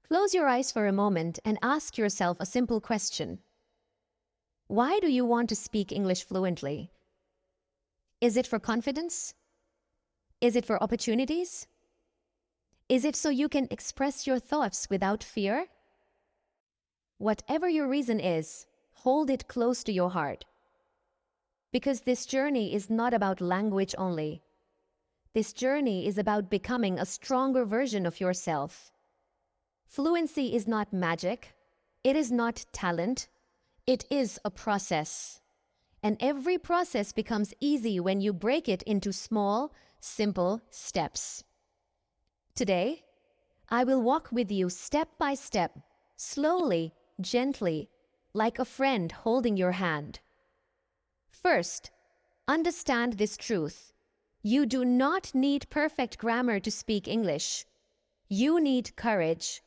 Close your eyes for a moment and ask yourself a simple question. Why do you want to speak English fluently? Is it for confidence? Is it for opportunities? Is it so you can express your thoughts without fear? Whatever your reason is, hold it close to your heart. Because this journey is not about language only. This journey is about becoming a stronger version of yourself. Fluency is not magic. It is not talent. It is a process. And every process becomes easy when you break it into small, simple steps. Today, I will walk with you step by step, slowly, gently, like a friend holding your hand. First, understand this truth. You do not need perfect grammar to speak English. You need courage.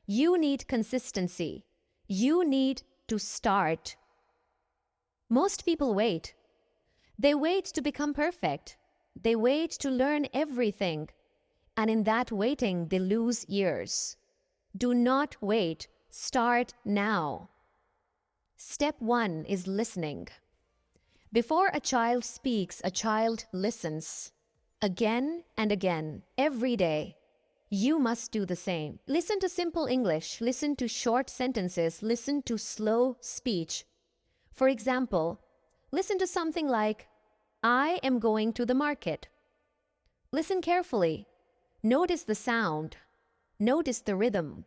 You need consistency. You need to start. Most people wait. They wait to become perfect. They wait to learn everything. And in that waiting, they lose years. Do not wait. Start now. Step 1 is listening. Before a child speaks, a child listens. Again and again, every day. You must do the same. Listen to simple English. Listen to short sentences. Listen to slow speech. For example, listen to something like, I am going to the market. Listen carefully. Notice the sound. Notice the rhythm.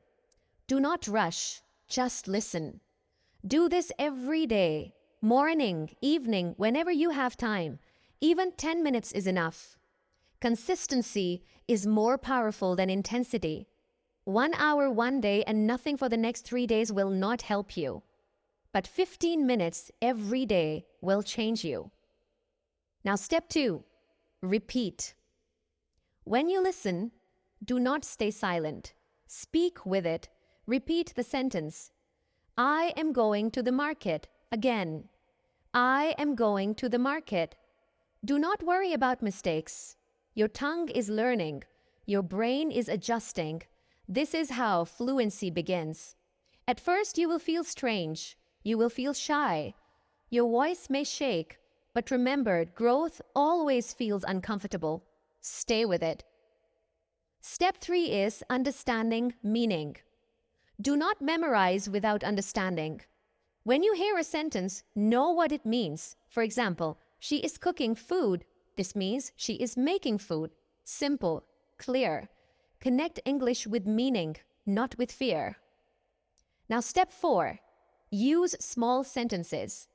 Do not rush. Just listen. Do this every day. Morning, evening, whenever you have time. Even 10 minutes is enough. Consistency is more powerful than intensity. 1 hour one day and nothing for the next 3 days will not help you. But 15 minutes every day will change you. Now step 2, repeat. When you listen, do not stay silent. Speak with it. Repeat the sentence. I am going to the market. Again. I am going to the market. Do not worry about mistakes. Your tongue is learning. Your brain is adjusting. This is how fluency begins. At first you will feel strange. You will feel shy. Your voice may shake. But remember, growth always feels uncomfortable. Stay with it. Step 3 is understanding meaning. Do not memorize without understanding. When you hear a sentence, know what it means. For example, she is cooking food. This means she is making food. Simple, clear. Connect English with meaning, not with fear. Now step 4, use small sentences.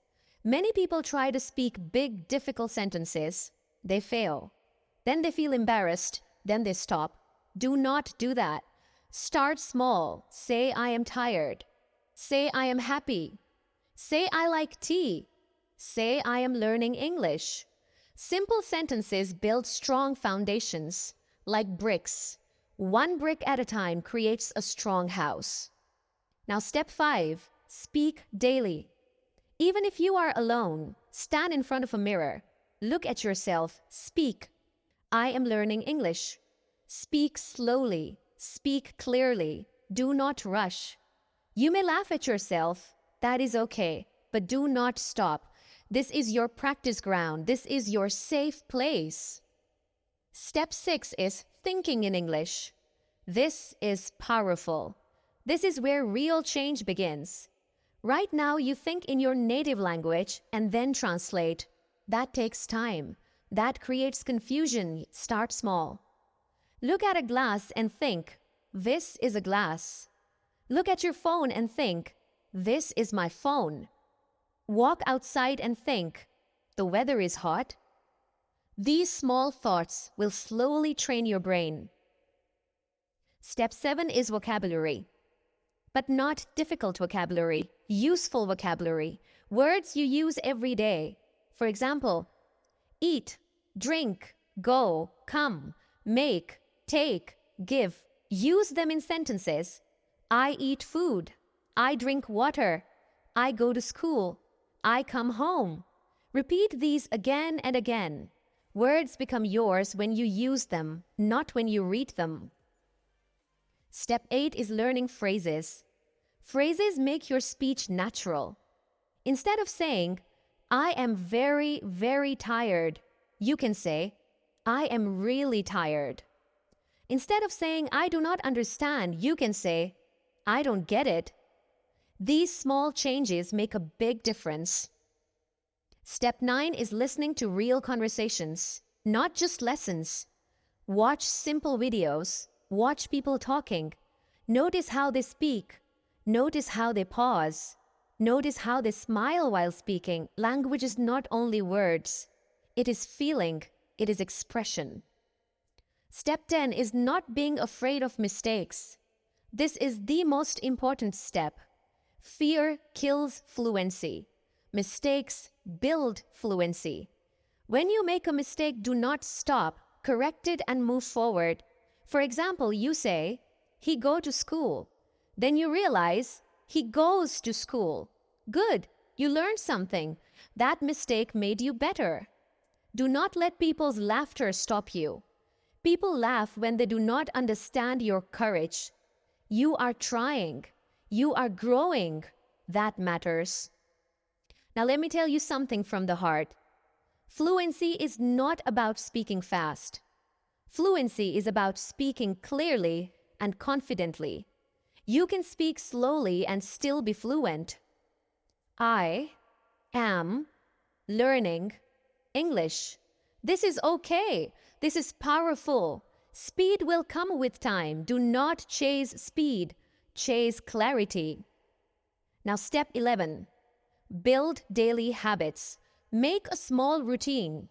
Many people try to speak big, difficult sentences. They fail. Then they feel embarrassed. Then they stop. Do not do that. Start small. Say, I am tired. Say, I am happy. Say, I like tea. Say, I am learning English. Simple sentences build strong foundations, like bricks. 1 brick at a time creates a strong house. Now step 5, speak daily. Even if you are alone, stand in front of a mirror. Look at yourself. Speak. I am learning English. Speak slowly. Speak clearly. Do not rush. You may laugh at yourself. That is okay. But do not stop. This is your practice ground. This is your safe place. Step 6 is thinking in English. This is powerful. This is where real change begins. Right now, you think in your native language and then translate. That takes time. That creates confusion. Start small. Look at a glass and think, this is a glass. Look at your phone and think, this is my phone. Walk outside and think, the weather is hot. These small thoughts will slowly train your brain. Step 7 is vocabulary. But not difficult vocabulary, useful vocabulary, words you use every day. For example, eat, drink, go, come, make, take, give. Use them in sentences. I eat food. I drink water. I go to school. I come home. Repeat these again and again. Words become yours when you use them, not when you read them. Step 8 is learning phrases. Phrases make your speech natural. Instead of saying, I am very, very tired, you can say, I am really tired. Instead of saying, I do not understand, you can say, I don't get it. These small changes make a big difference. Step 9 is listening to real conversations, not just lessons. Watch simple videos. Watch people talking. Notice how they speak. Notice how they pause. Notice how they smile while speaking. Language is not only words. It is feeling. It is expression. Step 10 is not being afraid of mistakes. This is the most important step. Fear kills fluency. Mistakes build fluency. When you make a mistake, do not stop. Correct it and move forward. For example, you say, he go to school. Then you realize, he goes to school. Good, you learned something. That mistake made you better. Do not let people's laughter stop you. People laugh when they do not understand your courage. You are trying. You are growing. That matters. Now let me tell you something from the heart. Fluency is not about speaking fast. Fluency is about speaking clearly and confidently. You can speak slowly and still be fluent. I am learning English. This is okay. This is powerful. Speed will come with time. Do not chase speed. Chase clarity. Now, step 11. Build daily habits. Make a small routine.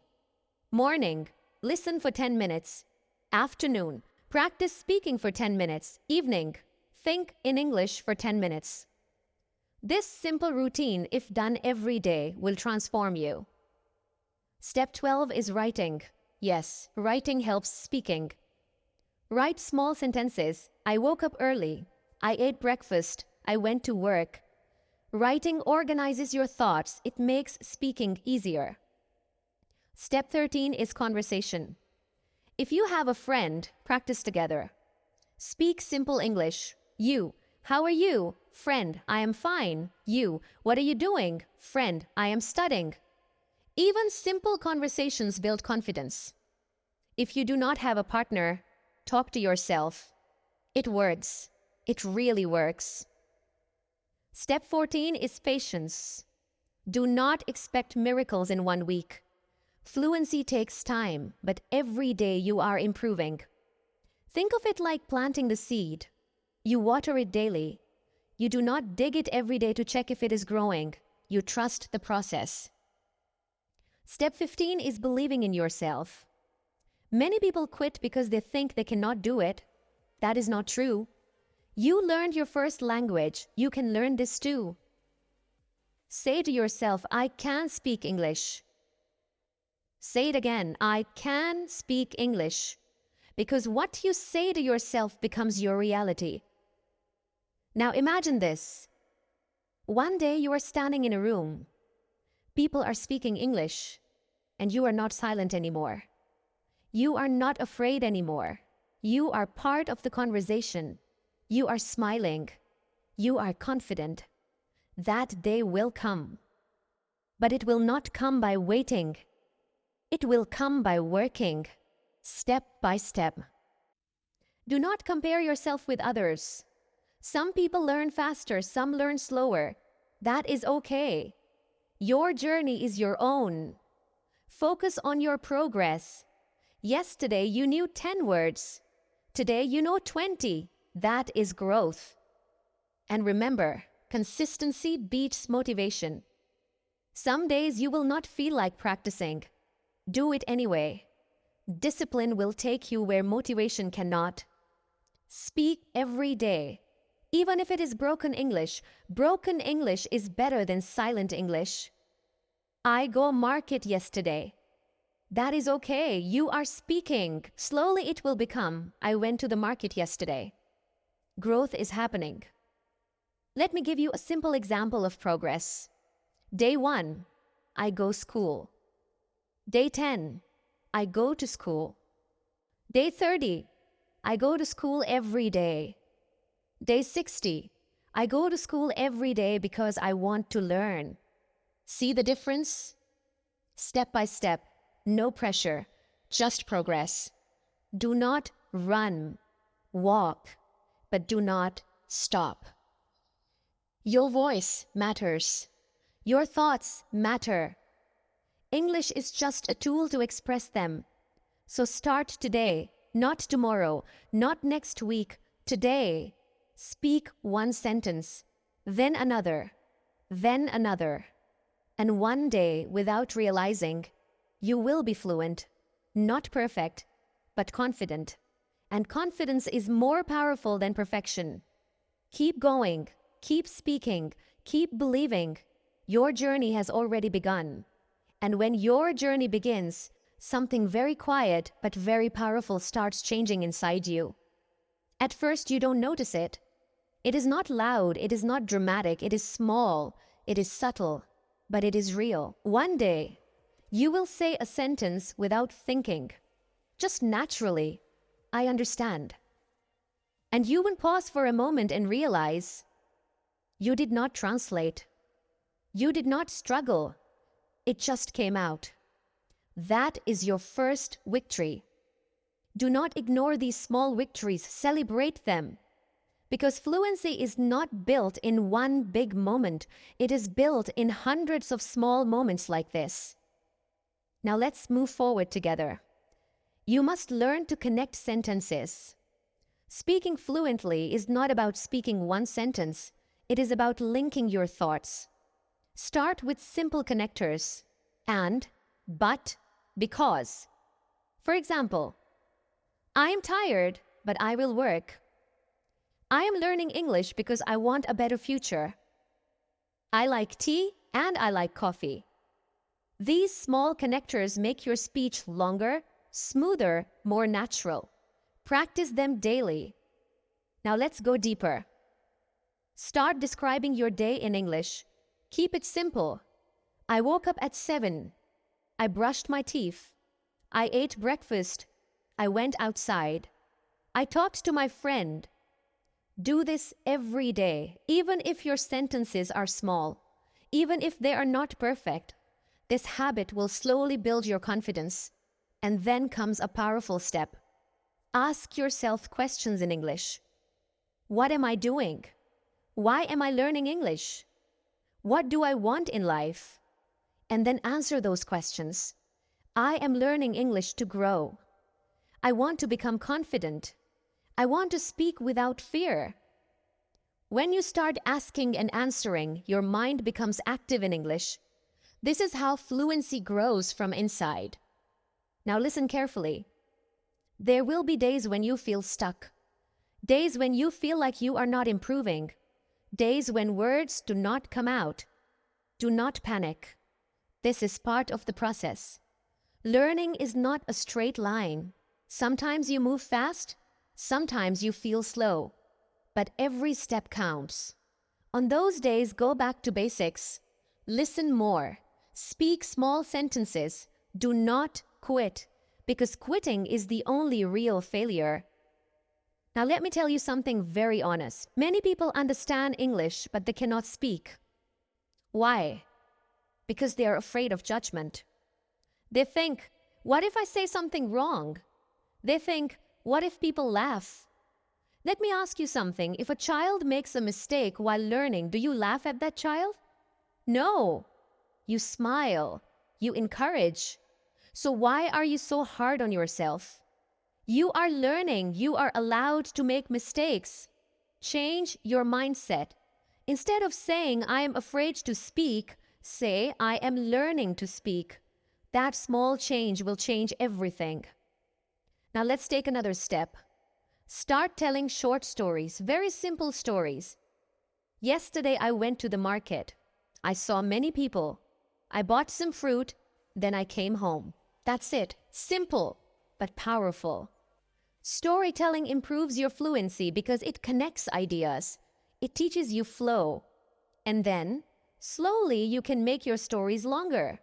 Morning, listen for 10 minutes. Afternoon, practice speaking for 10 minutes. Evening, think in English for 10 minutes. This simple routine, if done every day, will transform you. Step 12 is writing. Yes, writing helps speaking. Write small sentences. I woke up early. I ate breakfast. I went to work. Writing organizes your thoughts. It makes speaking easier. Step 13 is conversation. If you have a friend, practice together. Speak simple English. You, how are you? Friend, I am fine. You, what are you doing? Friend, I am studying. Even simple conversations build confidence. If you do not have a partner, talk to yourself. It works. It really works. Step 14 is patience. Do not expect miracles in 1 week. Fluency takes time, but every day you are improving. Think of it like planting the seed. You water it daily. You do not dig it every day to check if it is growing. You trust the process. Step 15 is believing in yourself. Many people quit because they think they cannot do it. That is not true. You learned your first language. You can learn this too. Say to yourself, I can speak English. Say it again, I can speak English. Because what you say to yourself becomes your reality. Now imagine this. One day you are standing in a room. People are speaking English, and you are not silent anymore. You are not afraid anymore. You are part of the conversation. You are smiling. You are confident. That day will come. But it will not come by waiting. It will come by working, step by step. Do not compare yourself with others. Some people learn faster, some learn slower. That is okay. Your journey is your own. Focus on your progress. Yesterday you knew 10 words. Today you know 20. That is growth. And remember, consistency beats motivation. Some days you will not feel like practicing. Do it anyway. Discipline will take you where motivation cannot. Speak every day. Even if it is broken English is better than silent English. I go market yesterday. That is okay. You are speaking. Slowly it will become, I went to the market yesterday. Growth is happening. Let me give you a simple example of progress. Day 1, I go school. Day 10, I go to school. Day 30, I go to school every day. Day 60. I go to school every day because I want to learn. See the difference? Step by step, no pressure, just progress. Do not run, walk, but do not stop. Your voice matters. Your thoughts matter. English is just a tool to express them. So start today, not tomorrow, not next week, today. Speak one sentence, then another, and one day, without realizing, you will be fluent, not perfect, but confident. And confidence is more powerful than perfection. Keep going, keep speaking, keep believing. Your journey has already begun. And when your journey begins, something very quiet but very powerful starts changing inside you. At first, you don't notice it. It is not loud, it is not dramatic, it is small, it is subtle, but it is real. One day, you will say a sentence without thinking, just naturally, I understand. And you will pause for a moment and realize you did not translate. You did not struggle. It just came out. That is your first victory. Do not ignore these small victories, celebrate them. Because fluency is not built in one big moment. It is built in hundreds of small moments like this. Now let's move forward together. You must learn to connect sentences. Speaking fluently is not about speaking one sentence. It is about linking your thoughts. Start with simple connectors. And, but, because. For example, I am tired, but I will work. I am learning English because I want a better future. I like tea and I like coffee. These small connectors make your speech longer, smoother, more natural. Practice them daily. Now let's go deeper. Start describing your day in English. Keep it simple. I woke up at 7. I brushed my teeth. I ate breakfast. I went outside. I talked to my friend. Do this every day, even if your sentences are small, even if they are not perfect. This habit will slowly build your confidence. And then comes a powerful step. Ask yourself questions in English. What am I doing? Why am I learning English? What do I want in life? And then answer those questions. I am learning English to grow. I want to become confident. I want to speak without fear. When you start asking and answering, your mind becomes active in English. This is how fluency grows from inside. Now listen carefully. There will be days when you feel stuck. Days when you feel like you are not improving. Days when words do not come out. Do not panic. This is part of the process. Learning is not a straight line. Sometimes you move fast. Sometimes you feel slow, but every step counts. On those days, go back to basics. Listen more. Speak small sentences. Do not quit, because quitting is the only real failure. Now let me tell you something very honest. Many people understand English, but they cannot speak. Why? Because they are afraid of judgment. They think, what if I say something wrong? They think, what if people laugh? Let me ask you something. If a child makes a mistake while learning, do you laugh at that child? No. You smile. You encourage. So why are you so hard on yourself? You are learning. You are allowed to make mistakes. Change your mindset. Instead of saying, I am afraid to speak, say, I am learning to speak. That small change will change everything. Now let's take another step. Start telling short stories, very simple stories. Yesterday I went to the market. I saw many people. I bought some fruit, then I came home. That's it. Simple, but powerful. Storytelling improves your fluency because it connects ideas. It teaches you flow. And then, slowly you can make your stories longer.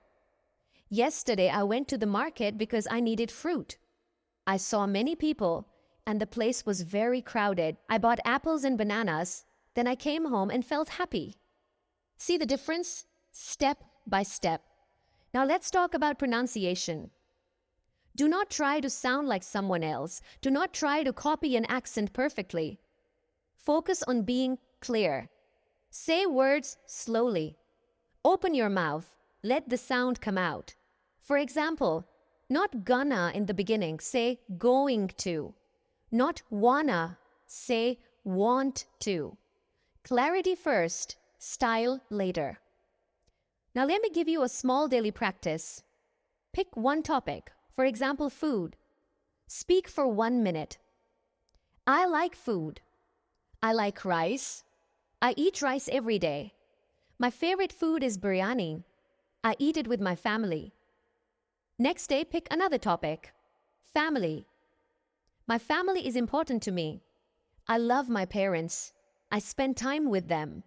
Yesterday I went to the market because I needed fruit. I saw many people. and the place was very crowded. I bought apples and bananas. Then I came home and felt happy. See the difference? Step by step. Now let's talk about pronunciation. Do not try to sound like someone else. Do not try to copy an accent perfectly. Focus on being clear. Say words slowly. Open your mouth. Let the sound come out. For example, not gonna in the beginning, say going to. Not wanna, say want to. Clarity first, style later. Now let me give you a small daily practice. Pick one topic, for example, food. Speak for 1 minute. I like food. I like rice. I eat rice every day. My favorite food is biryani. I eat it with my family. Next day, pick another topic. Family. My family is important to me. I love my parents. I spend time with them.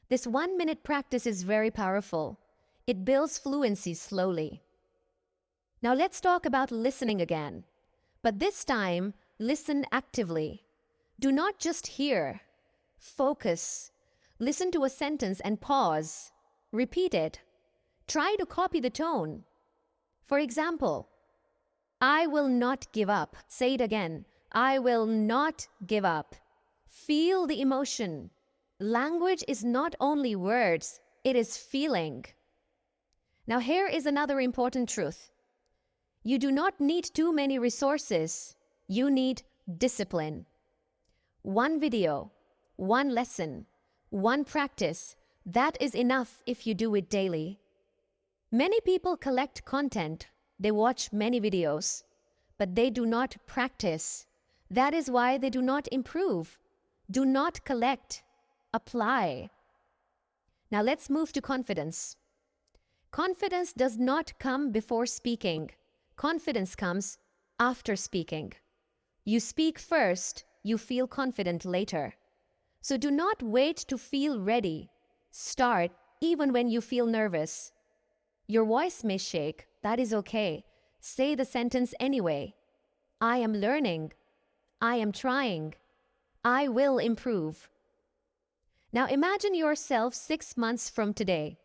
This 1 minute practice is very powerful. It builds fluency slowly. Now let's talk about listening again. But this time, listen actively. Do not just hear. Focus. Listen to a sentence and pause. Repeat it. Try to copy the tone. For example, I will not give up. Say it again. I will not give up. Feel the emotion. Language is not only words, it is feeling. Now here is another important truth. You do not need too many resources. You need discipline. One video, one lesson, one practice, that is enough if you do it daily. Many people collect content. They watch many videos, but they do not practice. That is why they do not improve. Do not collect. Apply. Now let's move to confidence. Confidence does not come before speaking. Confidence comes after speaking. You speak first, you feel confident later. So do not wait to feel ready. Start even when you feel nervous. Your voice may shake. That is okay. Say the sentence anyway. I am learning. I am trying. I will improve. Now imagine yourself 6 months from today.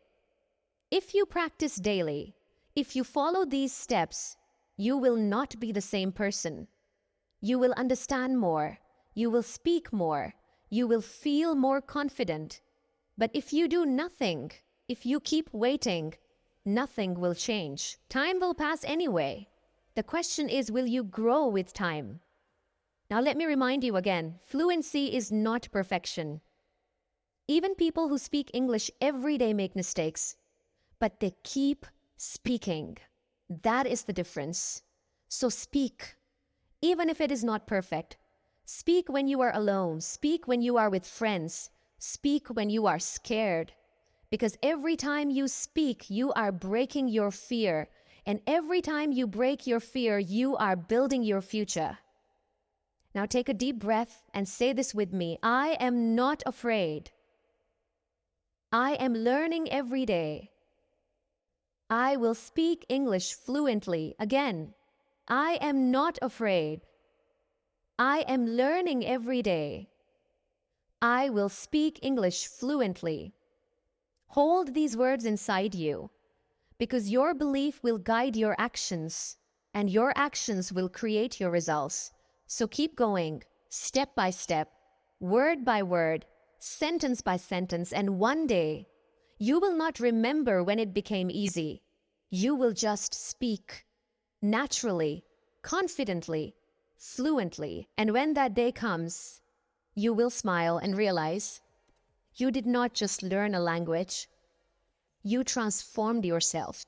If you practice daily, if you follow these steps, you will not be the same person. You will understand more. You will speak more. You will feel more confident. But if you do nothing, if you keep waiting, nothing will change. Time will pass anyway. The question is, will you grow with time? Now let me remind you again, fluency is not perfection. Even people who speak English every day make mistakes, but they keep speaking. That is the difference. So speak, even if it is not perfect. Speak when you are alone. Speak when you are with friends. Speak when you are scared. Because every time you speak, you are breaking your fear. And every time you break your fear, you are building your future. Now take a deep breath and say this with me. I am not afraid. I am learning every day. I will speak English fluently. Again, I am not afraid. I am learning every day. I will speak English fluently. Hold these words inside you, because your belief will guide your actions, and your actions will create your results. So keep going, step by step, word by word, sentence by sentence, and one day, you will not remember when it became easy. You will just speak naturally, confidently, fluently. And when that day comes, you will smile and realize you did not just learn a language, you transformed yourself.